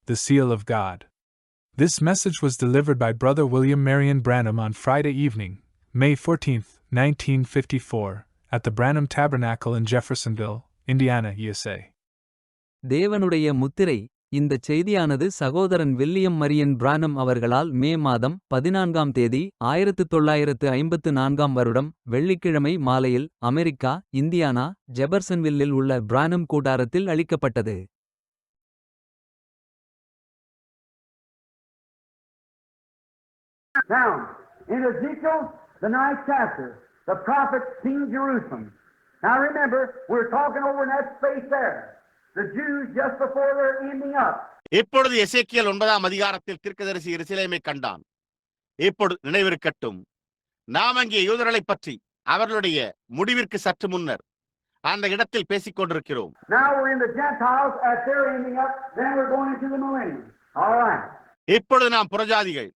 The Seal of God. This message was delivered by Brother William Marion Branham on Friday evening, May 14, 1954, at the Branham Tabernacle in Jeffersonville, Indiana, USA. தேவனுடைய முத்திரை. இந்தச் செய்தியானது சகோதரன் William Marian பிரானம் அவர்களால் மே மாதம் 14ஆம் தேதி 1954ஆம் வருடம் வெள்ளிக்கிழமை மாலையில் அமெரிக்கா, இந்தியானா, ஜெபர்சன்வில்லில் உள்ள பிரானம் கூடாரத்தில் அளிக்கப்பட்டது. Now, in Ezekiel, the 9th chapter, the prophet seen Jerusalem. Now remember, we're talking over in that space there. The Jews just before they're ending up. இப்பொழுது எசேக்கியேல் 9ஆம் அதிகாரத்தில் தீர்க்கதரிசி எருசலேமை கண்டான். இப்பொழுது நினைவிருக்கட்டும், நாம் அங்கே யூதர்களைப் பற்றி அவர்களுடைய முடிவிற்கு சற்று முன்னர் அந்த இடத்தில் பேசிக் கொண்டிருக்கிறோம். Now we're in the Gentiles at their ending up, then we're going into the millennium. All right. இப்பொழுது நாம் புறஜாதிகள்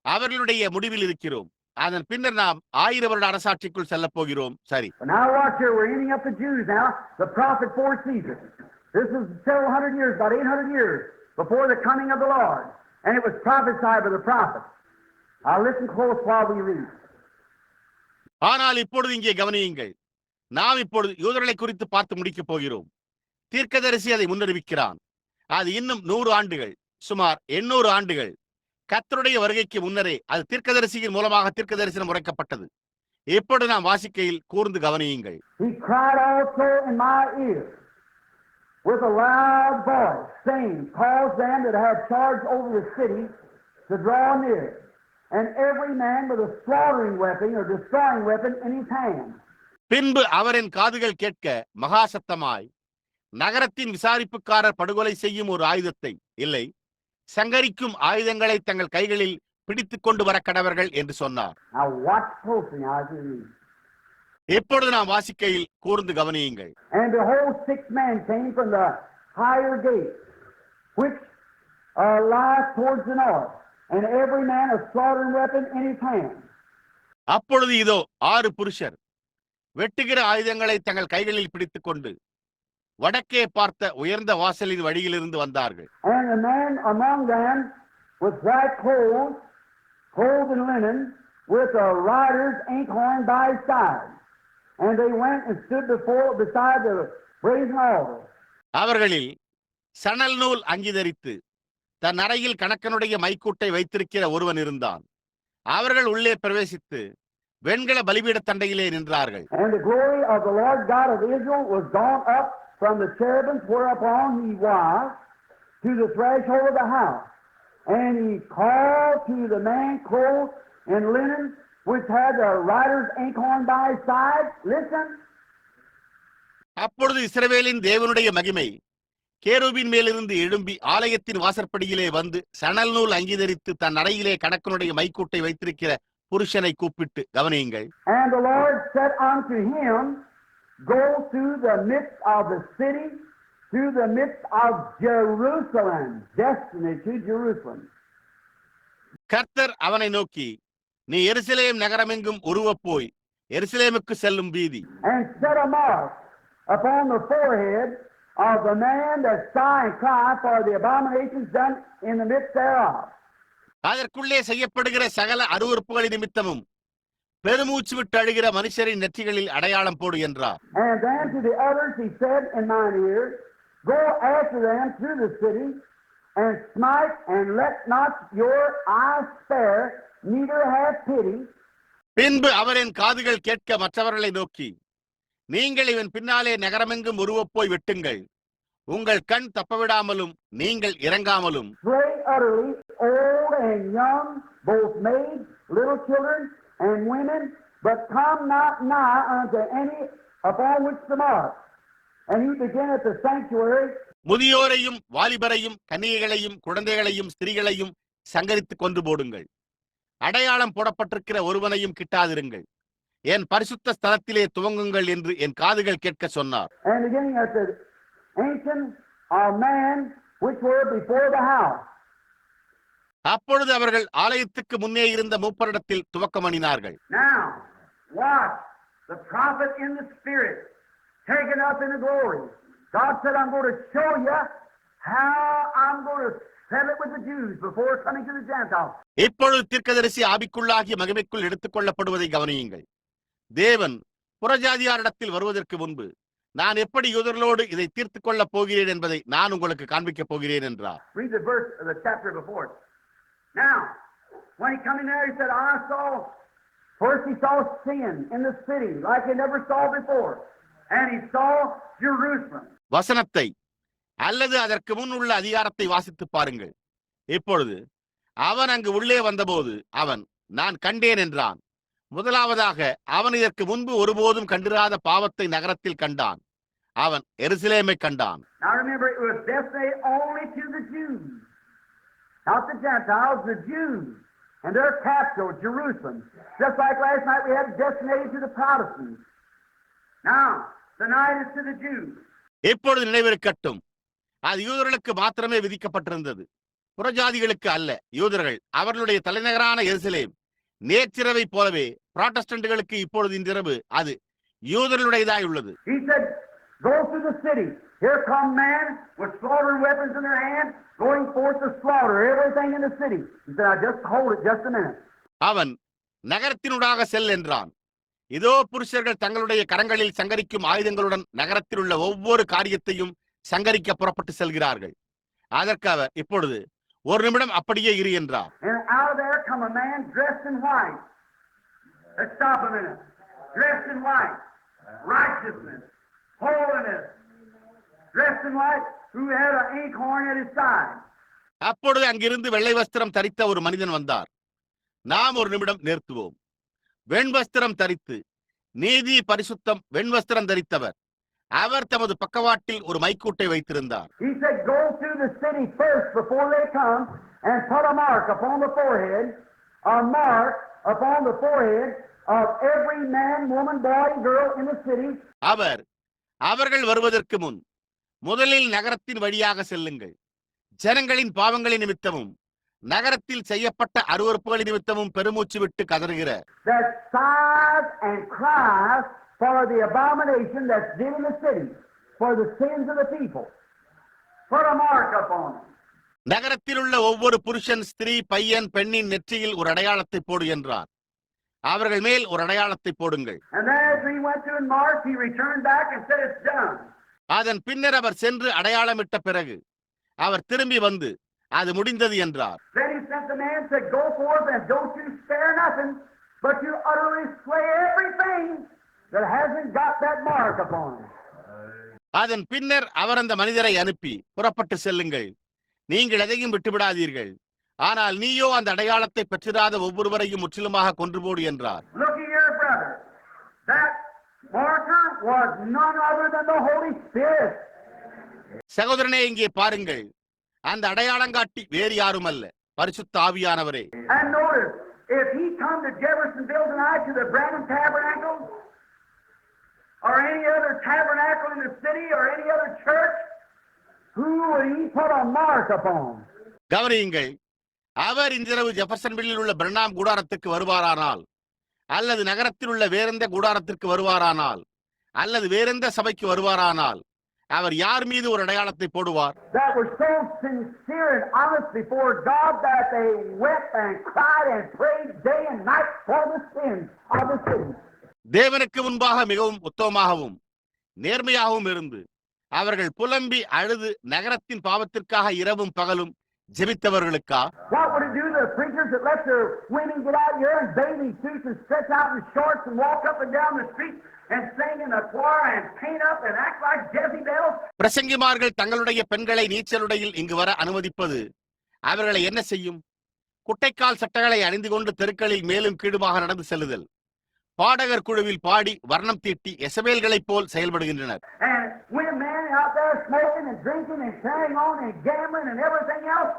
அவர்களுடைய முடிவில் இருக்கிறோம். அதன் பின்னர் நாம் 1000 வருட அரசாட்சிக்குள் செல்லப் போகிறோம். சரி. Now watch here, we're ending up the Jews now. The prophet foresees it. This is several hundred years, about 800 years before the coming of the Lord. And it was prophesied by the prophet. Now listen close while we read. ஆனால் இப்பொழுது இங்கே கவனியுங்கள். நாம் இப்பொழுது யூதர்களை குறித்து பார்த்து முடிக்கப் போகிறோம். தீர்க்கதரிசி அதை முன்னறிவிக்கிறான். அது இன்னும் 100 ஆண்டுகள், சுமார் 800 ஆண்டுகள் கர்த்தருடைய வருகைக்கு முன்னரே அது தீர்க்கதரிசியின் மூலமாக தீர்க்கதரிசனம் உரைக்கப்பட்டது. இப்பொழுது நாம் வாசிக்கையில் கூர்ந்து கவனியுங்கள். He cried also in my ear with a loud voice, saying, cause them that have charge over the city to draw near, and every man with a slaughtering weapon or destroying weapon in his hand. பின்பு அவரின் காதுகள் கேட்க மகா சத்தமாய், நகரத்தின் விசாரிப்புக்காரர் படுகொலை செய்யும் ஒரு ஆயுதத்தை இல்லை, சங்கரிக்கும் ஆயுதங்களை தங்கள் கைகளில் பிடித்துக் கொண்டு வர கடவர்கள் என்று சொன்னார். எப்பொழுது நாம் வாசிக்கையில் கூர்ந்து கவனியுங்கள். And behold, 6 men came from the higher gate, which lieth towards the north, and every man a slaughtering weapon in his hand. அப்பொழுது இதோ 6 புருஷர் வெட்டுகிற ஆயுதங்களை தங்கள் கைகளில் பிடித்துக் கொண்டு வடக்கே பார்த்த உயர்ந்த வாசலின் வழியிலிருந்து வந்தார்கள். And a man among them with white clothes, clothed in linen, with a rider's inkhorn by his side. And they went and stood beside the brazen altar. அவர்களில் சணல் நூல் அங்கி தரித்து தன் அறையில் கணக்கனுடைய மைக்கூட்டை வைத்திருக்கிற ஒருவன் இருந்தான். அவர்கள் உள்ளே பிரவேசித்து வெண்கல பலிபீட தண்டையிலே நின்றார்கள். And the glory of the Lord God of Israel was gone up from the cherubims whereupon he was to the threshold of the house. And he called to the man clothed in linen, which had the rider's inkhorn by his side. Listen. அப்பொழுது இஸ்ரவேலின் தேவனுடைய மகிமை கேருபின் மேலிருந்து எழும்பி ஆலயத்தின் வாசற்படியிலே வந்து சணல் நூல் அங்கீகரித்து தன் அறையிலே கணக்கனுடைய மைக்கூட்டை வைத்திருக்கிற புருஷனை கூப்பிட்டு கவனியுங்கள். And the Lord said unto him, go through the midst of the city, through the midst of Jerusalem, destiny to Jerusalem. கர்த்தர் அவனை நோக்கி, நீ எருசலேம் நகரமெங்கும் உருவப் போய் எருசலேமுக்கு செல்லும் வீதி. And set a mark upon the forehead of the man that sigh and cry for the abominations done in the midst thereof. அதற்குள்ளே செய்யப்படுகிற சகல அருவருப்புகளின் நிமித்தமும் பெருமூச்சு விட்டு அழுகிற மனுஷரின் நெற்றிகளில் அடையாளம் போடு என்றார். And then to the others he said in mine ear, go after them through the city and smite, and let not your eyes spare, neither have pity. பின்பு அவரின் காதுகள் கேட்க மற்றவர்களை நோக்கி, நீங்கள் இவன் பின்னாலே நகரமெங்கும் உருவப் போய் வெட்டுங்கள், உங்கள் கண் தப்பவிடாமலும் நீங்கள் இறங்காமலும். Slay utterly old and young, both maids, little children, and women, but come not nigh unto any upon which the mark. And he began at the sanctuary. முதியோரையும் வாலிபரையும் கன்னிகைகளையும் குழந்தைகளையும் ஸ்திரீகளையும் சங்கரித்துக் கொண்டு போடுங்கள், அடையாளம் போடப்பட்டிருக்கிற ஒருவனையும் கிட்டாதிருங்கள், என் பரிசுத்த ஸ்தலத்திலே துவங்குங்கள் என்று என் காதுகள் கேட்க சொன்னார். And beginning at the ancient of man which were before the house. அப்பொழுது அவர்கள் ஆலயத்துக்கு முன்னே இருந்த மூப்பரிடத்தில் துவக்கமணினார்கள். Now, watch the prophet in the spirit taken up in the glory. God said, I'm going to show you how I'm going to settle it with the Jews before coming to the Gentiles. இப்பொழுது தீர்க்கதரிசி ஆவிக்குள்ளாகிய மகிமைக்குள் எடுத்துக் கொள்ளப்படுவதை கவனியுங்கள். தேவன் புறஜாதியாரிடத்தில் வருவதற்கு முன்பு நான் எப்படி யூதர்களோடு இதை தீர்த்துக் கொள்ளப் போகிறேன் என்பதை நான் உங்களுக்கு காண்பிக்கப் போகிறேன் என்றார். Read the verse of the chapter before it. Now, when he come in there, he said, first he saw sin in the city like he never saw before. And he saw Jerusalem. வசனத்தை அல்லது அதற்கு முன் உள்ள அதிகாரத்தை வாசித்து பாருங்கள். இப்பொழுது அவன் அங்கு உள்ளே வந்தபோது அவன் நான் கண்டேன் என்றான். முதலாவதாக அவன் இதற்கு முன்பு ஒருபோதும் கண்டிராத பாவத்தை நகரத்தில் கண்டான். அவன் எருசலேமை கண்டான். Now remember, it was destiny only to the Jews, not the Gentiles, the Jews and their capital, Jerusalem. Just like last night we had a destination to the Protestants. Now, tonight is to the Jews. இப்பொழுது நினைவிருக்கட்டும், அது யூதர்களுக்கு மாத்திரமே விதிக்கப்பட்டிருந்தது, புறஜாதிகளுக்கு அல்ல. யூதர்கள் அவர்களுடைய தலைநகரான எருசலேம் நேற்றிரவை போலவே புராட்டஸ்டன்ட்களுக்கு இப்பொழுது இன்றிரவு அது யூதர்களுடையதாய் உள்ளது. He said, go through the city. Here come men with slaughtering weapons in their hands, going forth to slaughter everything in the city. He said, just hold it just a minute. அவன் நகரத்தினூடாக செல் என்றான். இதோ புருஷர்கள் தங்களுடைய கரங்களில் சங்கரிக்கும் ஆயுதங்களுடன் நகரத்தில் உள்ள ஒவ்வொரு காரியத்தையும் சங்கரிக்க புறப்பட்டு செல்கிறார்கள். அதற்கு அவர் இப்பொழுது ஒரு நிமிடம் அப்படியே இரு என்றார். And out of there come a man dressed in white. Let's stop a minute. Dressed in white. Righteousness. Holiness. Dressed in white, who had an inkhorn at his side. அப்பொழுது அங்கிருந்து வெள்ளை வஸ்திரம் தரித்த ஒரு மனிதன் வந்தார். நாம் ஒரு நிமிடம் நிறுத்துவோம். வெண்வஸ்திரம் தரித்து நீதி பரிசுத்தம் வெண்வஸ்திரம் தரித்தவர். அவர் தமது பக்கவாட்டில் ஒரு மைக்கூட்டை வைத்திருந்தார். He said, go through the city first before they come and put a mark upon the forehead, a mark upon the forehead of every man, woman, boy, girl in the city. அவர்கள் வருவதற்கு முன் முதலில் நகரத்தின் வழியாக செல்லுங்கள். ஜனங்களின் பாவங்களின் நிமித்தமும் நகரத்தில் செய்யப்பட்ட அருவருப்புகளின் நிமித்தமும் பெருமூச்சு விட்டு கதறுகிற that sighs and cries for the abomination that's did in the city, for the sins of the people. Put a mark upon them. நகரத்தில் உள்ள ஒவ்வொரு புருஷன், ஸ்திரீ, பையன், பெண்ணின் நெற்றியில் ஒரு அடையாளத்தை போடு என்றார். அவர்கள் மேல் ஒரு அடையாளத்தை போடுங்கள். And then as he went to and marked, he returned back and said, it's done. அதன் பின்னர் அவர் சென்று அடையாளமிட்ட பிறகு அவர் திரும்பி வந்து அது முடிந்தது என்றார். Then he sent the man and said, go forth and don't you spare nothing, but you utterly slay everything that hasn't got that mark upon it. அதன் பின்னர் அவர் அந்த மனிதரை அனுப்பி புறப்பட்டு செல்லுங்கள், நீங்கள் எதையும் விட்டுவிடாதீர்கள், ஆனால் நீயோ அந்த அடையாளத்தை பெற்றிராத ஒவ்வொருவரையும் முற்றிலுமாக கொன்று போடு என்றார். Look here, brother. That marker was none other than the Holy Spirit. சகோதரனே, இங்கே பாருங்கள், அந்த அடையாளங்காட்டி வேறு யாரும் அல்ல, பரிசுத்த ஆவியானவரே. And notice, if he come to Jeffersonville tonight to the Branham Tabernacle or any other tabernacle in the city or any other church, who would he put a mark upon? கவனியுங்கள், அவர் இன்றிரவு ஜெஃபர்சன்வில்லில் உள்ள பிரணாம் கூடாரத்துக்கு வருவாரானால், அல்லது நகரத்தில் உள்ள வேறெந்த கூடாரத்திற்கு வருவாரானால், அல்லது வேறெந்த சபைக்கு வருவாரானால், அவர் யார் மீது ஒரு அடையாளத்தை போடுவார்? That were so sincere and honest before God that they wept and cried and prayed day and night for the sins of the city. தேவனுக்கு முன்பாக மிகவும் உத்தமமாகவும் நேர்மையாகவும் இருந்து அவர்கள் புலம்பி அழுது நகரத்தின் பாவத்திற்காக இரவும் பகலும் ஜெபித்தவர்களுக்கா? What would it do to the preachers that let their women get out here in bathing suits and stretch out in shorts and walk up and down the street and sing in the choir and paint up and act like Jezebels? பிரசங்கிமார்கள் தங்களுடைய பெண்களை நீச்சலுடையில் இங்கு வர அனுமதிப்பது அவர்களை என்ன செய்யும்? குட்டைக்கால் சட்டைகளை அணிந்து கொண்டு தெருக்களில் மேலும் கீழுமாக நடந்து செல்லுதல், பாடகர் குழுவில் பாடி வர்ணம் தீட்டி எசபேல்களைப் போல் செயல்படுகின்றனர். And women out there smoking and drinking and carrying on and gambling and everything else,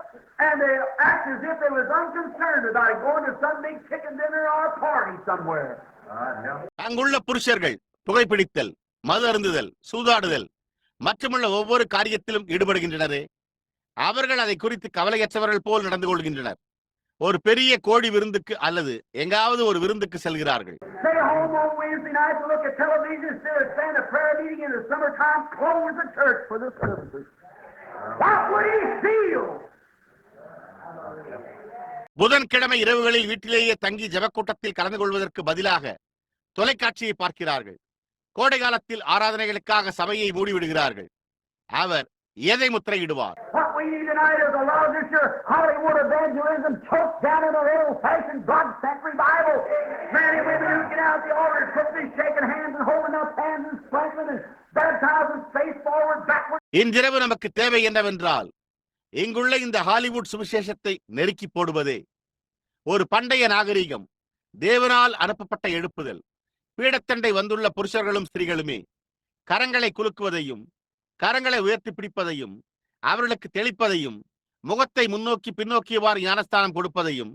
and they act as if they was unconcerned about going to some big chicken dinner or party somewhere. அங்குள்ள புருஷர்கள் புகைப்பிடித்தல், மது அருந்துதல், சூதாடுதல் மற்றுமுள்ள ஒவ்வொரு காரியத்திலும் ஈடுபடுகின்றனரே, அவர்கள் அதை குறித்து கவலையற்றவர்கள் போல் நடந்து கொள்கின்றனர். ஒரு பெரிய கோடி விருந்துக்கு அல்லது எங்காவது ஒரு விருந்துக்கு செல்கிறார்கள். Stay home on Wednesday night to look at television instead of stand a prayer meeting in the summertime, close the church for the services. What would he feel புதன்கிழமை இரவுகளில் வீட்டிலேயே தங்கி ஜெபக்கூட்டத்தில் கலந்து கொள்வதற்கு பதிலாக தொலைக்காட்சியை பார்க்கிறார்கள். கோடை காலத்தில் ஆராதனைகளுக்காக சபையை மூடிவிடுகிறார்கள். அவர் எதை முத்திரையிடுவார்? What we need tonight is a lot of this here Hollywood evangelism choked down in a old-fashioned God-sent revival. Men and women who get out the altar, quickly shaking hands and holding up hands and sprinkling and baptizing face forward, backward. இன்றிரவு நமக்கு தேவை என்னவென்றால், இங்குள்ள இந்த Hollywood சுவிசேஷத்தை நெருக்கி போடுவதே. ஒரு பண்டைய நாகரீகம், தேவனால் அனுப்பப்பட்ட எழுப்புதல். பீடத்தண்டை வந்துள்ள புருஷர்களும் ஸ்திரீகளுமே கரங்களை குலுக்குவதையும் கரங்களை உயர்த்தி பிடிப்பதையும் அவர்களுக்கு தெளிப்பதையும் முகத்தை முன்னோக்கி பின்னோக்கியவாறு ஞானஸ்தானம் கொடுப்பதையும்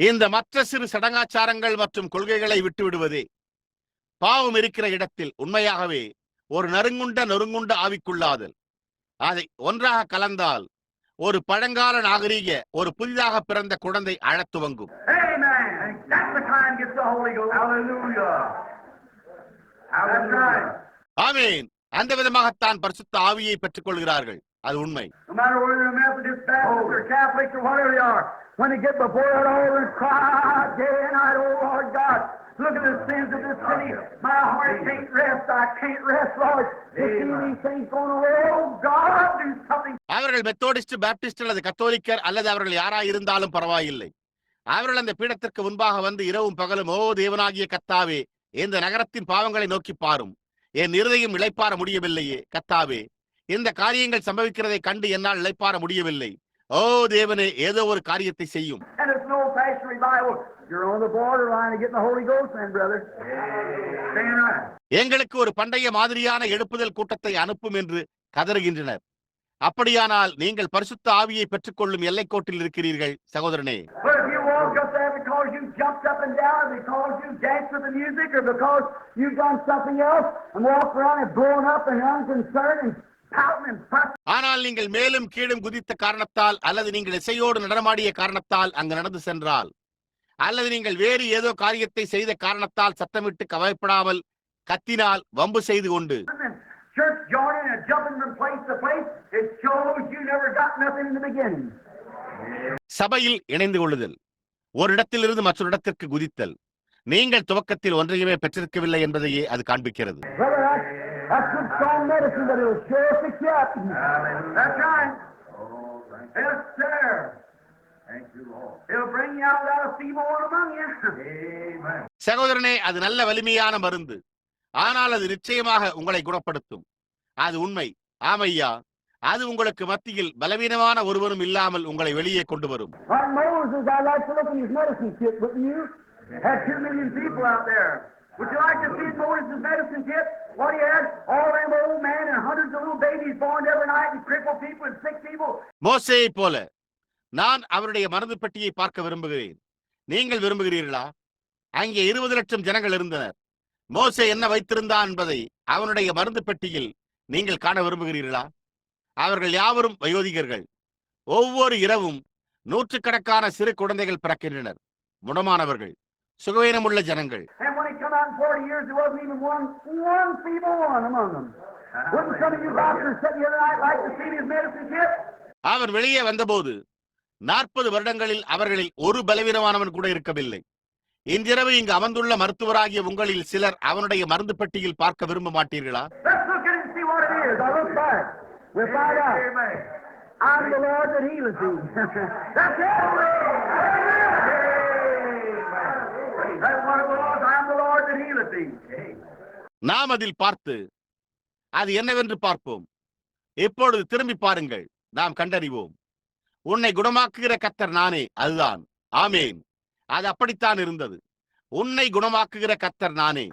இந்த மற்ற சிறு சடங்காச்சாரங்கள் மற்றும் கொள்கைகளை விட்டுவிடுவதே. பாவம் இருக்கிற இடத்தில் உண்மையாகவே ஒரு நொறுங்குண்ட ஆவிக்குள்ளாதல். அதை ஒன்றாக கலந்தால் ஒரு பழங்கால நாகரீக ஒரு புதிதாக பிறந்த குழந்தை அழத் துவங்கும். ஆமென். அந்த விதமாகத்தான் பரிசுத்த ஆவியை பெற்றுக் கொள்கிறார்கள். அது உண்மை. Look at the sins of this city. My heart can't rest. I can't rest, Lord. To see these things going away. Oh, God, do something. அவர்கள் மெத்தோடிஸ்ட், பாப்டிஸ்ட் அல்லது கத்தோலிக்கர் அல்லது அவர்கள் யாராய் இருந்தாலும் பரவாயில்லை. அவர்கள் அந்த பீடத்திற்கு முன்பாக வந்து இரவும் பகலும், ஓ தேவனாகிய கர்த்தாவே, இந்த நகரத்தின் பாவங்களை நோக்கி பாரும். என் இருதயம் இளைப்பாற முடியவில்லையே கர்த்தாவே. இந்த காரியங்கள் சம்பவிக்கிறதை கண்டு என்னால் இளைப்பாற முடியவில்லை. ஓ தேவனே, ஏதோ ஒரு காரியத்தை செய்யும். You're on the borderline of getting the Holy Ghost, then, brother. எங்களுக்கு ஒரு பண்டைய மாதிரியான எழுப்புதல் கூட்டத்தை அனுப்பும் என்று கதறுகின்றனர். அப்படியானால் நீங்கள் பரிசுத்த ஆவியை பெற்றுக்கொள்ளும் எல்லைக்கோட்டில் இருக்கிறீர்கள் சகோதரனே. But if you walk up there because you jumped up and down, because you danced with the music, or because you've done something else and walked around and blown up and unconcerned and pouting and fussing. ஆனால் நீங்கள் மேலும் கீழும் குதித்த காரணத்தால் அல்லது நீங்கள் இசையோடு நடனமாடிய காரணத்தால் அங்கு நடந்து சென்றால் அல்லது நீங்கள் வேறு ஏதோ காரியத்தை செய்த காரணத்தால் சத்தமிட்டு கவலைப்படாமல் கத்தினால் வம்பு செய்து கொண்டு சபையில் இணைந்து கொள்ளுதல், ஒரு இடத்திலிருந்து மற்றொரு இடத்திற்கு குதித்தல், நீங்கள் துவக்கத்தில் ஒன்றையுமே பெற்றிருக்கவில்லை என்பதையே அது காண்பிக்கிறது. சகோதரனே, அது நல்ல வலிமையான மருந்து. ஆனால் அது நிச்சயமாக உங்களை குணப்படுத்தும். அது உண்மை. ஆமையா, அது உங்களுக்கு மத்தியில் பலவீனமான ஒருவரும் இல்லாமல் உங்களை வெளியே கொண்டு வரும். மோசேயை போல நான் அவருடைய மருந்து பெட்டியை பார்க்க விரும்புகிறேன். நீங்கள் விரும்புகிறீர்களா? அங்கே 20 லட்சம் ஜனங்கள் இருந்தனர். மோசே என்ன வைத்திருந்தான் என்பதை அவனுடைய மருந்து பெட்டியில் நீங்கள் காண விரும்புகிறீர்களா? அவர்கள் யாவரும் வயோதிகர்கள். ஒவ்வொரு இரவும் நூற்றுக்கணக்கான சிறு குழந்தைகள் பிறக்கின்றனர். முடமானவர்கள், சுகவீனமுள்ள ஜனங்கள். அவர் வெளியே வந்தபோது 40 வருடங்களில் அவர்களில் ஒரு பலவீனமானவன் கூட இருக்கவில்லை. இன்றிரவு இங்கு அமர்ந்துள்ள மருத்துவராகிய உங்களில் சிலர் அவனுடைய மருந்து பெட்டியில் பார்க்க விரும்ப மாட்டீர்களா? நாம் அதில் பார்த்து அது என்னவென்று பார்ப்போம். இப்பொழுது திரும்பி பாருங்கள், நாம் கண்டறிவோம். உன்னை குணமாக்குகிற கர்த்தர் நானே. அதுதான். ஆமேன். அது அப்படித்தான் இருந்தது. உன்னை குணமாக்குகிற கர்த்தர் நானே.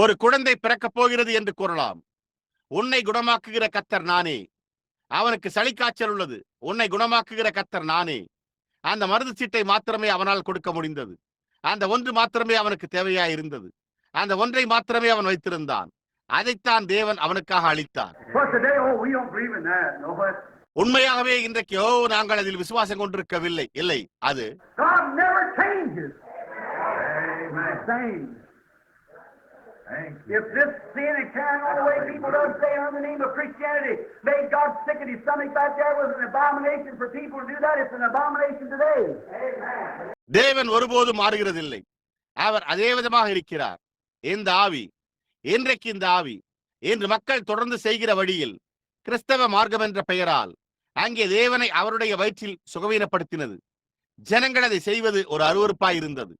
ஒரு குழந்தை பிறக்கப் போகிறது என்று கூறலாம். உன்னை குணமாக்குகிற கர்த்தர் நானே. அவனுக்கு சளிக்காய்ச்சல் உள்ளது. உன்னை குணமாக்குகிற கர்த்தர் நானே. அந்த மருந்து சீட்டை மாத்திரமே அவனால் கொடுக்க முடிந்தது. அந்த ஒன்று மாத்திரமே அவனுக்கு தேவையாய் இருந்தது. அந்த ஒன்றை மாத்திரமே அவன் வைத்திருந்தான். அதைத்தான் தேவன் அவனுக்காக அளித்தார். உண்மையாகவே இன்றைக்கு நாங்கள் அதில் விசுவாசம் கொண்டிருக்கவில்லை. இல்லை, அது If this sin and carrying on the way people don't say in the name of Christianity made God sick at his stomach back there was an abomination for people to do that, it's an abomination today. தேவன் ஒருபோதும் மாறுகிறதில்லை. அவர் அதே விதமாக இருக்கிறார். இந்த ஆவி, இன்றைக்கு இந்த ஆவி இன்று மக்கள் தொடர்ந்து செய்கிற வழியில் கிறிஸ்தவ மார்க்கம் என்ற பெயரால் அங்கே தேவனை அவருடைய வயிற்றில் சுகவீனப்படுத்தினது. ஜனங்கள் அதை செய்வது ஒரு அருவருப்பாய் இருந்தது.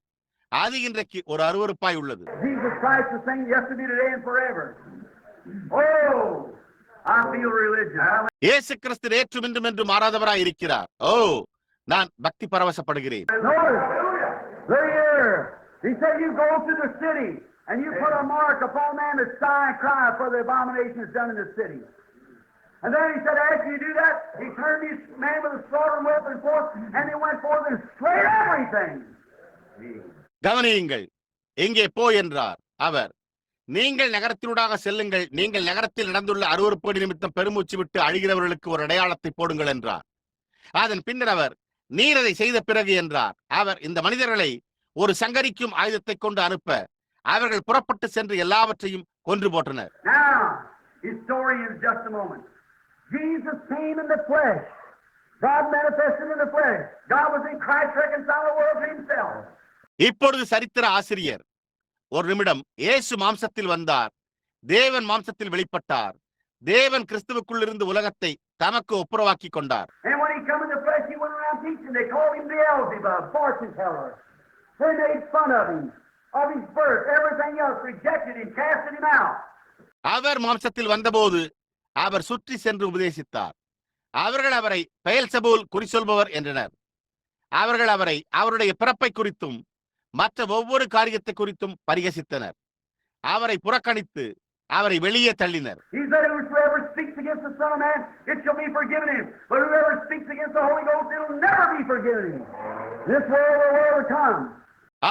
அது இன்றைக்கு ஒரு அருவருப்பாய் உள்ளது. இயேசு கிறிஸ்து நேற்றும் இன்றும் என்று மாறாதவராய் இருக்கிறார். நான் பக்தி பரவசப்படுகிறேன். He said, you go through the city and you put a mark upon them that sigh and cry for the abominations done in the city. And then he said, after you do that, he turned his man with a sword and weapon forth, and he went forth and slayed everything. கவனியுங்கள், எங்கே போ என்றார் அவர். நீங்கள் நகரத்தினூடாக செல்லுங்கள், நீங்கள் நகரத்தில் நடந்துள்ள அருவருப்போடு நிமித்தம் பெருமூச்சு விட்டு அழுகிறவர்களுக்கு ஒரு அடையாளத்தை போடுங்கள் என்றார். அதன் பின்னர் அவர், நீர் அதை செய்த பிறகு என்றார். அவர் இந்த மனிதர்களை ஒரு சங்கரிக்கும் ஆயுதத்தை கொண்டு அனுப்ப அவர்கள் புறப்பட்டு சென்று எல்லாவற்றையும் கொன்று போட்டனர். Jesus came in the flesh. God manifested in the flesh. God was in Christ reconciling the world to himself. இப்பொழுது சரித்திர ஆசிரியர், ஒரு நிமிடம், இயேசு மாம்சத்தில் வந்தார், தேவன் மாம்சத்தில் வெளிப்பட்டார், தேவன் கிறிஸ்துவுக்குள் இருந்து உலகத்தை தமக்கு ஒப்புரவாக்கி கொண்டார். And when he come in the flesh, he went around teaching. They called him Beelzebub, fortune teller. They made fun of him, of his birth, everything else, rejected him, casted him out. அவர் மாம்சத்தில் வந்தபோது அவர் சுற்றி சென்று உபதேசித்தார். அவர்கள் அவரை Beelzebul குறிசொல்பவர் என்றனர். அவர்கள் அவரை அவருடைய பிறப்பை குறித்தும் மற்ற ஒவ்வொரு காரியத்தை குறித்தும் பரிகசித்தனர். அவரை புறக்கணித்து அவரை வெளியே தள்ளினர்.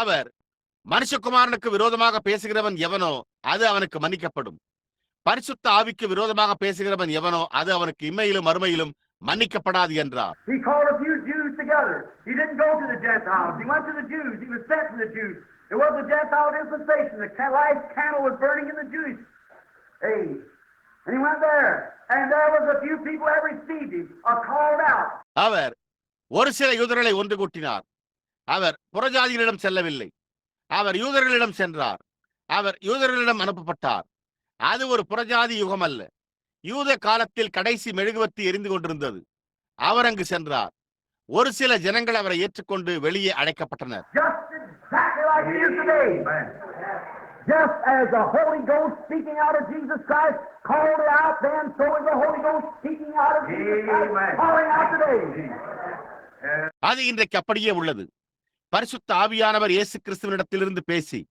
அவர், மனுஷகுமாரனுக்கு விரோதமாக பேசுகிறவன் எவனோ அது அவனுக்கு மன்னிக்கப்படும், பரிசுத்த ஆவிக்கு விரோதமாக பேசுகிறவன் எவனோ அது அவனுக்கு இம்மையிலும் மறுமையிலும் மன்னிக்கப்படாது என்றார். He called a few Jews together. He didn't go to the Gentiles. He went to the Jews. He was sent to the Jews. It was the Gentile dispensation. The light candle was burning in the Jewish age. And he went there. And there was a few people that received him, are called out. அவர் ஒரு சில யூதர்களை ஒன்று கூட்டினார். அவர் புறஜாதிகளிடம் செல்லவில்லை. அவர் யூதர்களிடம் சென்றார். அவர் யூதர்களிடம் அனுப்பப்பட்டார். அது ஒரு புறஜாதி யுகம் அல்ல. யூத காலத்தில் கடைசி மெழுகுவர்த்தி எரிந்து கொண்டிருந்தது. அவர் அங்கு சென்றார். ஒரு சில ஜனங்கள் அவரை ஏற்றுக்கொண்டு வெளியே அழைக்கப்பட்டனர். Just as the Holy Ghost speaking out of Jesus Christ called it out then, so is the Holy Ghost speaking out of Jesus Christ calling out today. அது இன்றைக்கு அப்படியே உள்ளது. பரிசுத்த ஆவியானவர் இயேசு கிறிஸ்துவினிடத்திலிருந்து பேசி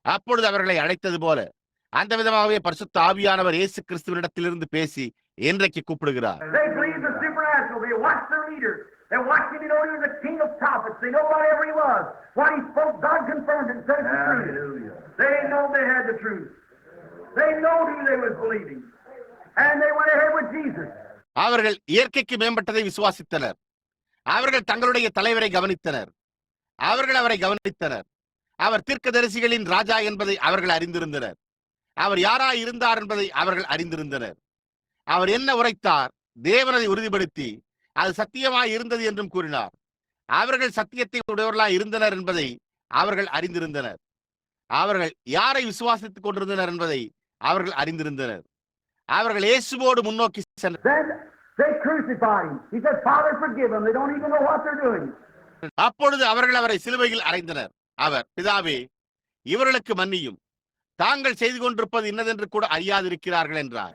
அப்பொழுது அவர்களை அழைத்தது போல அந்த விதமாகவே பரிசுத்த ஆவியானவர் இயேசு கிறிஸ்துவினிடத்திலிருந்து பேசி இன்றைக்கு கூப்பிடுகிறார். They watched him, you know, he was the king of prophets. They know whatever he was. What he spoke, God confirmed and said the truth. They know they had the truth. They know who they was believing. And they went ahead with Jesus. அவர்கள் இயற்கைக்கு மேம்பட்டதை விசுவாசித்தனர். அவர்கள் தங்களுடைய தலைவரை கவனித்தனர். அவர்கள் அவரை கவனித்தனர். அவர் தீர்க்கதரிசிகளின் ராஜா என்பதை அவர்கள் அறிந்திருந்தனர். அவர் யாராய் இருந்தார் என்பதை அவர்கள் அறிந்திருந்தனர். அவர் என்ன உரைத்தார், தேவனதை உறுதிப்படுத்தி அது சத்தியமாய் இருந்தது என்றும் கூறினார். அவர்கள் சத்தியத்தை உடையவர்களாய் இருந்தனர் என்பதை அவர்கள் அறிந்திருந்தனர். அவர்கள் யாரை விசுவாசித்துக் கொண்டிருந்தனர் என்பதை அவர்கள் அறிந்திருந்தனர். அவர்கள் இயேசுவோடு முன்னோக்கி சென்றனர். அப்பொழுது அவர்கள் அவரை சிலுவையில் அறைந்தனர். அவர், பிதாவே, இவர்களுக்கு மன்னியும், தாங்கள் செய்து கொண்டிருப்பது இன்னதென்று கூட அறியாதிருக்கிறார்கள் என்றார்.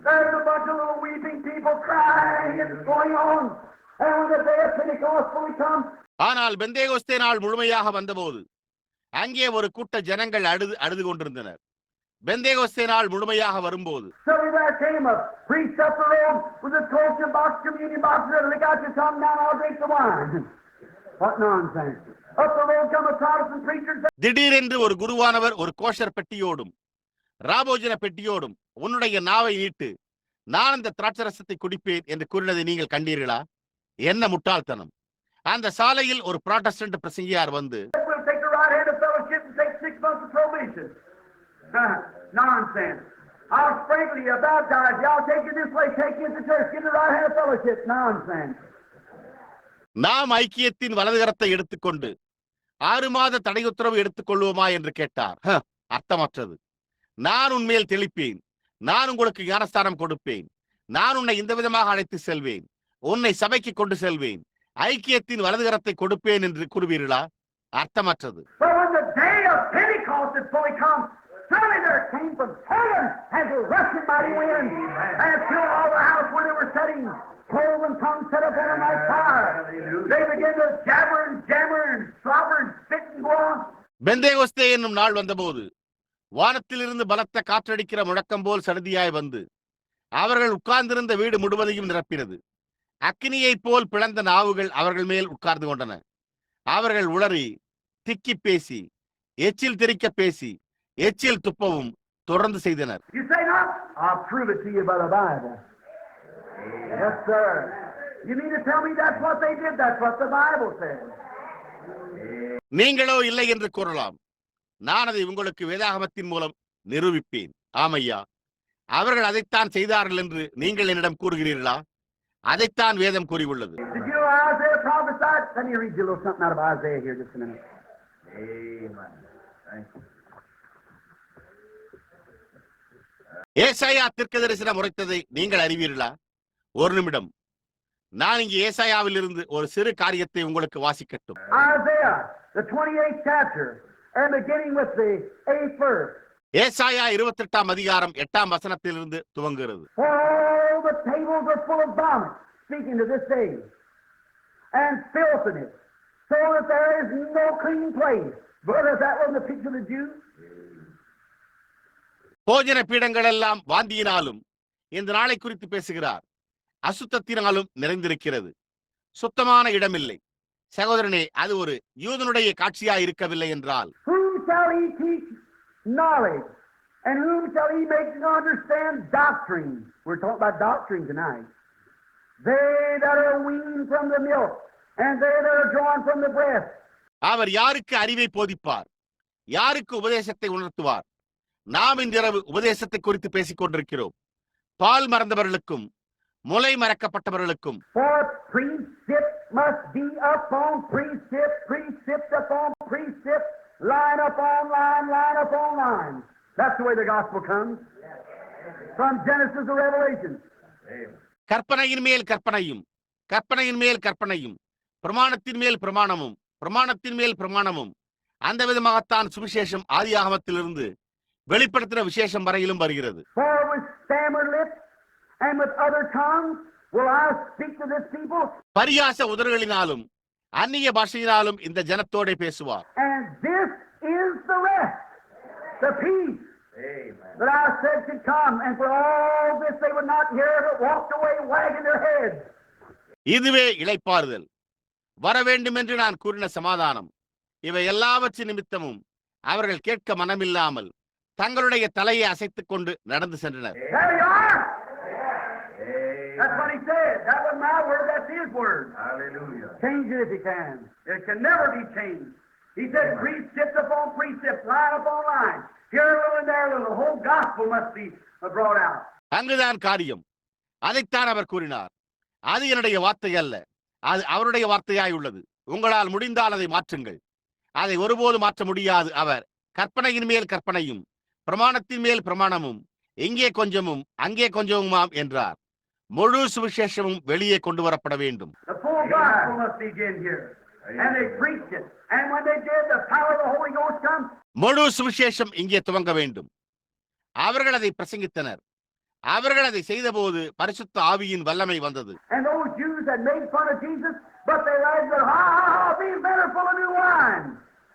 There's a bunch of little weeping people crying. It's going on. And when the day of Pentecost fully comes, ஆனால் பெந்தேகோஸ்தே நாள் முழுமையாக வந்தபோது அங்கே ஒரு கூட்ட ஜனங்கள் அழுது கொண்டிருந்தனர். பெந்தேகோஸ்தே நாள் முழுமையாக வரும்போது suddenly there came a priest up the road with a torch box, communion box, and they got your tongue down, I'll drink the wine. What nonsense. Up the road come a Protestant preacher. திடீரென்று ஒரு குருவானவர் ஒரு kosher பெட்டியோடும் ராபோஜன பெட்டியோடும் உன்னுடைய நாவை நீட்டு, நான் அந்த திராட்சரசத்தை குடிப்பேன் என்று கூறினதை நீங்கள் கண்டீர்களா? என்ன முட்டாள்தனம்! அந்த சாலையில் ஒரு புராட்டஸ்டன்ட் பிரசங்கியார் வந்து, We'll take the right hand of fellowship and take 6 months of probation. Nonsense. I'll sprinkle you, baptize you, I'll take you this way, take you to church, get the right hand of fellowship. Nonsense. நாம் ஐக்கியத்தின் வலதுகரத்தை எடுத்துக்கொண்டு 6 மாத தடை உத்தரவு எடுத்துக்கொள்வோமா என்று கேட்டார். அர்த்தமற்றது. நான் உன்மேல் தெளிப்பேன், நான் உங்களுக்கு ஞானஸ்தானம் கொடுப்பேன், நான் உன்னை இந்த விதமாக அழைத்து செல்வேன், உன்னை சபைக்கு கொண்டு செல்வேன், ஐக்கியத்தின் வலதுகரத்தை கொடுப்பேன் என்று கூறுவீர்களா? அர்த்தமற்றது. But when the day of Pentecost had fully come, suddenly there came from heaven as a rushing mighty wind, and filled all the house where they were sitting. Cloven tongues set up on them like fire. They began to jabber and jammer and slobber and spit and go on. Pentecost என்னும் நாள் வந்தபோது வானத்திலிருந்து பலத்த காற்றடிக்கிற முழக்கம் போல் சடுதியாய் வந்து அவர்கள் உட்கார்ந்திருந்த வீடு முழுவதையும் நிரப்பினது. அக்கினியைப் போல் பிளந்த நாவுகள் அவர்கள் மேல் உட்கார்ந்து கொண்டன. அவர்கள் உளறி, திக்கி பேசி, எச்சில் திரிக்க பேசி, எச்சில் துப்பவும் தொடர்ந்து செய்தனர். You say not? I'll prove it to you by the Bible. Yes, sir. You mean to tell me that's what they did? That's what the Bible says. நீங்களோ இல்லை என்று கூறலாம். நான் அதை உங்களுக்கு வேதாகமத்தின் மூலம் நிரூபிப்பேன். ஆமையா, அவர்கள் அதைத்தான் செய்தார்கள் என்று நீங்கள் என்னிடம் கூறுகிறீர்களா? அதைத்தான் வேதம் கூறியுள்ளது. Did you know Isaiah prophesied? Let me read you a little something out of Isaiah here just a minute. Amen. Thank you. ஏசாயா தீர்க்கதரிசனம் உரைத்ததை நீங்கள் அறிவீர்களா? ஒரு நிமிடம், நான் இங்கே ஏசாயாவில் இருந்து ஒரு சிறு காரியத்தை உங்களுக்கு வாசிக்கட்டும். Isaiah, the 28th chapter, and beginning with the 8th verse. ஏசாயா 28ஆம் அதிகாரம் 8ஆம் வசனத்திலிருந்து துவங்குகிறது. All the tables are full of vomit, speaking to this day, and filthiness, so that there is no clean place. Brother, that wasn't the picture of the Jews? போஜன பீடங்கள் எல்லாம் வாந்தியினாலும் இந்த நாளை குறித்து பேசுகிறார். அசுத்தத்தினாலும் நிறைந்திருக்கிறது, சுத்தமான இடமில்லை. சகோதரனே, அது ஒரு யூதனுடைய காட்சியா இருக்கவில்லை என்றால், Whom shall he teach knowledge, and whom shall he make to understand doctrine? We're talking about doctrine tonight. They that are weaned from the milk, and they that are drawn from the breast. அவர் யாருக்கு அறிவை போதிப்பார், யாருக்கு உபதேசத்தை உணர்த்துவார்? நாம் இன்றிரவு உபதேசத்தை குறித்து பேசிக் கொண்டிருக்கிறோம். பால் மறந்தவர்களுக்கும் முலை மறக்கப்பட்டவர்களுக்கும். For precept must be upon precept, precept upon precept, line upon line, line upon line. That's the way the gospel comes. From Genesis to Revelation. கற்பனையின் மேல் கற்பனையும், கற்பனையின் மேல் கற்பனையும், பிரமாணத்தின் மேல் பிரமாணமும், பிரமாணத்தின் மேல் பிரமாணமும். அந்த விதமாகத்தான் சுவிசேஷம் ஆதியாகமத்திலிருந்து வெளிப்படுத்தின விசேஷம் வரையிலும் வருகிறது. For with stammered lips and with other tongues will I speak to this people. பரியாச உதடுகளினாலும் அந்நிய பாஷையினாலும் இந்த ஜனத்தோட பேசுவார். And this is the rest, the peace. Amen. That I said should come, and for all this they would not hear, but walked away wagging their heads. இதுவே இளைப்பாறுதல், வர வேண்டும் என்று நான் கூறின சமாதானம். இவை எல்லாவற்றின் நிமித்தமும் அவர்கள் கேட்க மனமில்லாமல் தங்களுடைய தலையை அசைத்துக் கொண்டு நடந்து சென்றனர். There you are. That's what he said. That wasn't my word, that's his word. Hallelujah. Change it if you can. It can never be changed. He said precept upon precept, line upon line. Here a little and there a little. The whole gospel must be brought out. அங்குதான் காரியம். அதைத்தான் அவர் கூறினார். அது என்னுடைய வார்த்தை அல்ல, அது அவருடைய வார்த்தையாய் உள்ளது. உங்களால் முடிந்தால் அதை மாற்றுங்கள். அதை ஒருபோது மாற்ற முடியாது. அவர் கற்பனையின் மேல் கற்பனையும், பிரமாணத்தின் மேல் பிரமாணமும், இங்கே கொஞ்சமும் அங்கே கொஞ்சமுமாம் என்றார். முழு சுவிசேஷமும் வெளியே கொண்டு வரப்பட வேண்டும். The full gospel must begin here. And they preached it. And when they did, the power of the Holy Ghost comes. முழு சுவிசேஷம் இங்கே துவங்க வேண்டும். அவர்கள் அதை பிரசங்கித்தனர். அவர்கள் அதை செய்தபோது பரிசுத்த ஆவியின் வல்லமை வந்தது. And those Jews had made fun of Jesus, but they said, ha, ha, ha, these men are full of new wine.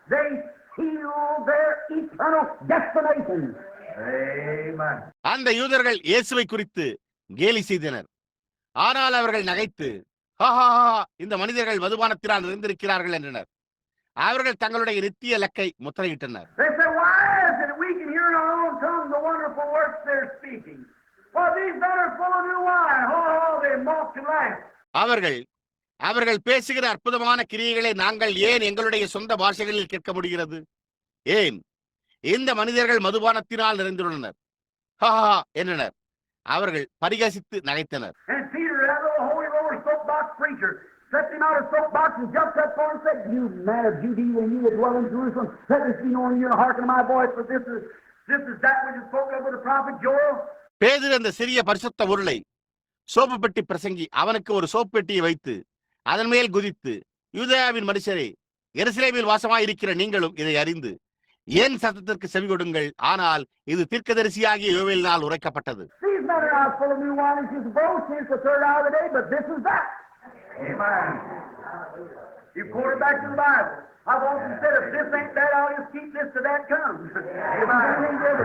They sealed their eternal destination. Amen. அந்த யூதர்கள் இயேசுவை குறித்து கேலி செய்தனர். ஆனால் அவர்கள் நகைத்து, இந்த மனிதர்கள் மதுபானத்தினால் நிறைந்திருக்கிறார்கள் என்றனர். அவர்கள் தங்களுடைய நித்திய இலக்கை முத்திரையிட்டனர். They said, why is it that we can hear in our own tongue the wonderful works they're speaking? Well, these men are full of new wine. Oh, they mock and laugh. அவர்கள் பேசுகிற அற்புதமான கிரியைகளை நாங்கள் ஏன் எங்களுடைய சொந்த பாஷைகளில் கேட்க முடிகிறது? ஏன்? இந்த மனிதர்கள் மதுபானத்தினால் நிறைந்துள்ளனர். ஹா என்றனர். அவர்கள் பரிகசித்து நகைத்தனர். And Peter, that little holy roller soapbox preacher, set him out of soapbox and jumped up for and said, you man of Judea, and you that dwell in Jerusalem, let this be known in your hearken to my voice, for this is that which is spoken of with the prophet Joel. பேதுரு அந்த சிறிய பரிசுத்த உருளை soap பெட்டி பிரசங்கி அவனுக்கு ஒரு soap பெட்டியை வைத்து அதன் மேல் குதித்து, யூதேயாவின் மனுஷரே, எருசலேமில் வாசமாயிருக்கிற நீங்களும் இதை அறிந்து என் சத்தத்திற்கு செவி கொடுங்கள். ஆனால் இது தீர்க்கதரிசியாகிய யோவேலினால் உரைக்கப்பட்டது. These men are not full of new wine, it's just boast, it's the third hour of the day, but this is that. Amen. You quote it back to the Bible. I've often said, if this ain't that, I'll just keep this till that comes. Amen.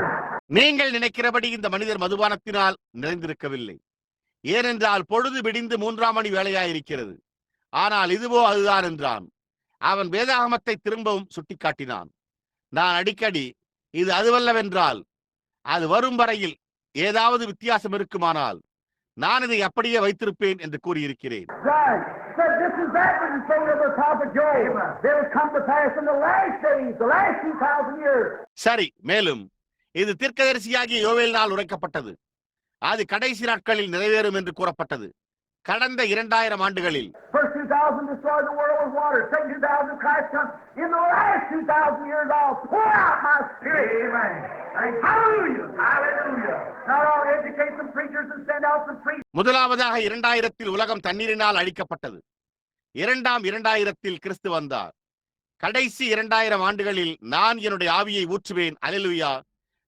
நீங்கள் நினைக்கிறபடி இந்த மனிதர் மதுபானத்தினால் நிறைந்திருக்கவில்லை. ஏனென்றால் பொழுது விடிந்து 3ஆம் மணி வேளையாயிருக்கிறது. ஆனால் இதுவோ அதுதான் என்றான். அவன் வேதாகமத்தை திரும்பவும் சுட்டிக்காட்டினான். நான் அடிக்கடி இது அதுவல்லவென்றால் அது வரும் வரையில் ஏதாவது வித்தியாசம் இருக்குமானால் நான் இதை அப்படியே வைத்திருப்பேன் என்று கூறியிருக்கிறேன். சரி, மேலும் இது தீர்க்கதரிசியாகிய யோவேலினால் உரைக்கப்பட்டது. அது கடைசி நாட்களில் நிறைவேறும் என்று கூறப்பட்டது. கடந்த 2000 ஆண்டுகளில் முதலாவதாக 2000 உலகம் தண்ணீரினால் அழிக்கப்பட்டது. 2000 கிறிஸ்து வந்தார். கடைசி 2000 ஆண்டுகளில் நான் என்னுடைய ஆவியை ஊற்றுவேன். அல்லேலூயா.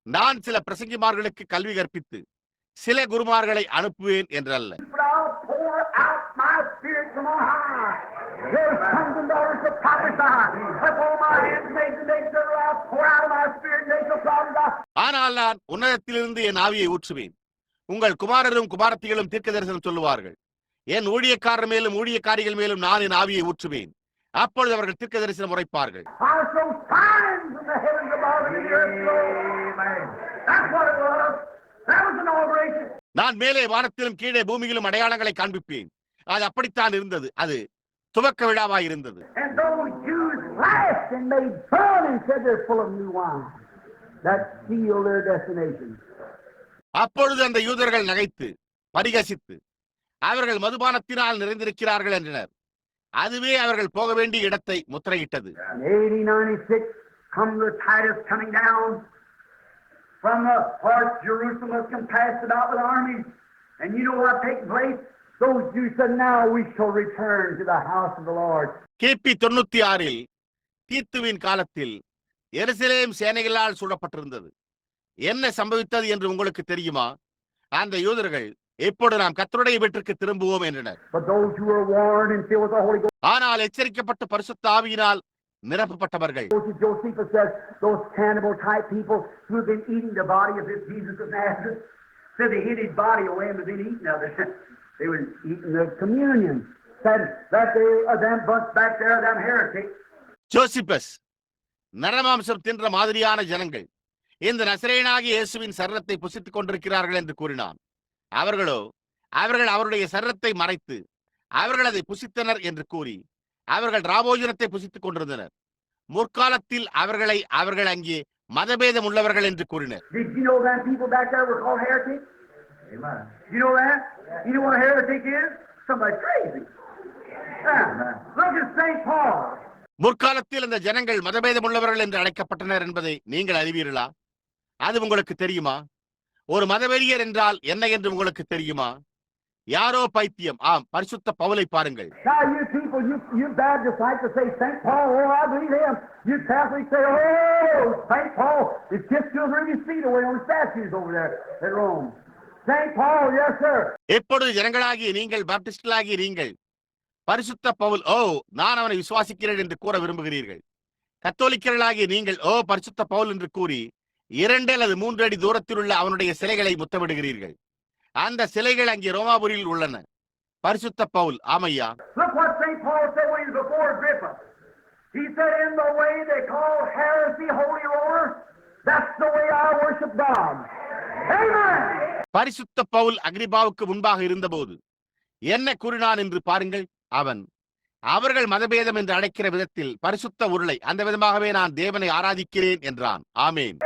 நான் சில பிரசங்கிமார்களுக்கு கல்வி கற்பித்து சில குருமார்களை அனுப்புவேன் என்றல்ல. ஆனால் நான் உன்னதத்திலிருந்து என் ஆவியை ஊற்றுவேன். உங்கள் குமாரரும் குமாரத்திகளும் தீர்க்க தரிசனம் சொல்லுவார்கள். என் ஊழியக்காரர் மேலும் ஊழியக்காரிகள் மேலும் நான் என் ஆவியை ஊற்றுவேன். அப்பொழுது அவர்கள் தீர்க்க தரிசனம் உரைப்பார்கள். நான் மேலே வானத்திலும் கீழே பூமியிலும் அடையாளங்களை காண்பிப்பேன். அது அப்படித்தான் இருந்தது. அது துவக்க விழாவாய் இருந்தது. அப்பொழுது அந்த யூதர்கள் நகைத்து பரிகசித்து அவர்கள் மதுபானத்தினால் நிறைந்திருக்கிறார்கள் என்றனர். அதுவே அவர்கள் போக வேண்டிய இடத்தை முத்திரையிட்டது. From the heart, Jerusalem was compassed about with armies. And you know what takes place? Those Jews said, now we shall return to the house of the Lord. கிபி 96 தீத்துவின் காலத்தில் எருசலேம் சேனைகளால் சூழப்பட்டிருந்தது. என்ன சம்பவித்தது என்று உங்களுக்கு தெரியுமா? அந்த யூதர்கள் எப்பொழுது நாம் கர்த்தருடைய வீட்டிற்கு திரும்புவோம் என்றனர். ஆனால் எச்சரிக்கப்பட்ட பரிசுத்த ஆவியினால் நிரப்பப்பட்டவர்கள் Josephus says those cannibal type people who have been eating the body of this Jesus of Nazareth, said they hid his body away and been eating of it. They were eating the communion. Said that they them bunch back there, them heretics. Josephus நரமாம்சம் தின்ற மாதிரியான ஜனங்கள் இந்த நசரேயனாகிய இயேசுவின் சரீரத்தை புசித்துக் கொண்டிருக்கிறார்கள் என்று கூறினான். அவர்கள் அவருடைய சரீரத்தை மறைத்து அவர்கள் அதை புசித்தனர் என்று கூறி அவர்கள் ராபோஜனத்தை புசித்துக் கொண்டிருந்தனர். முற்காலத்தில் அவர்கள் அங்கே மதபேதம் உள்ளவர்கள் என்று கூறினர். முற்காலத்தில் அந்த ஜனங்கள் மதபேதம் உள்ளவர்கள் என்று அழைக்கப்பட்டனர் என்பதை நீங்கள் அறிவீர்களா? அது உங்களுக்கு தெரியுமா? ஒரு மதவெறியர் என்றால் என்ன என்று உங்களுக்கு தெரியுமா? யாரோ பைத்தியம். ஆம், பரிசுத்த பவுலை பாருங்கள். You Baptists like to say St. Paul, oh, I believe him. You Catholics say, oh, St. Paul is kissed children in his feet away on the statues over there at Rome. St. Paul, yes, sir. எப்பொழுது ஜனங்களாகிய நீங்கள், பாப்டிஸ்ட்களாகிய நீங்கள், பரிசுத்த பவுல், ஓ, நான் அவனை விசுவாசிக்கிறேன் என்று கூற விரும்புகிறீர்கள். கத்தோலிக்கர்களாகிய நீங்கள், ஓ, பரிசுத்த பவுல் என்று கூறி 2 அல்லது 3 அடி தூரத்தில் உள்ள அவனுடைய சிலைகளை முத்தமிடுகிறீர்கள். அந்த சிலைகள் அங்கே ரோமாபுரியில் உள்ளன. பரிசுத்த பவுல், ஆமையா. Look what St. Paul said when he was before Agrippa. He said, in the way they call heresy, holy roller, that's the way I worship God. Amen. பரிசுத்த பவுல் அகிரிப்பாவுக்கு முன்பாக இருந்தபோது என்ன கூறினான் என்று பாருங்கள். அவர்கள் மதபேதம் என்று அழைக்கிற விதத்தில் பரிசுத்த உருளை அந்த விதமாகவே நான் தேவனை ஆராதிக்கிறேன் என்றான். ஆமேன்.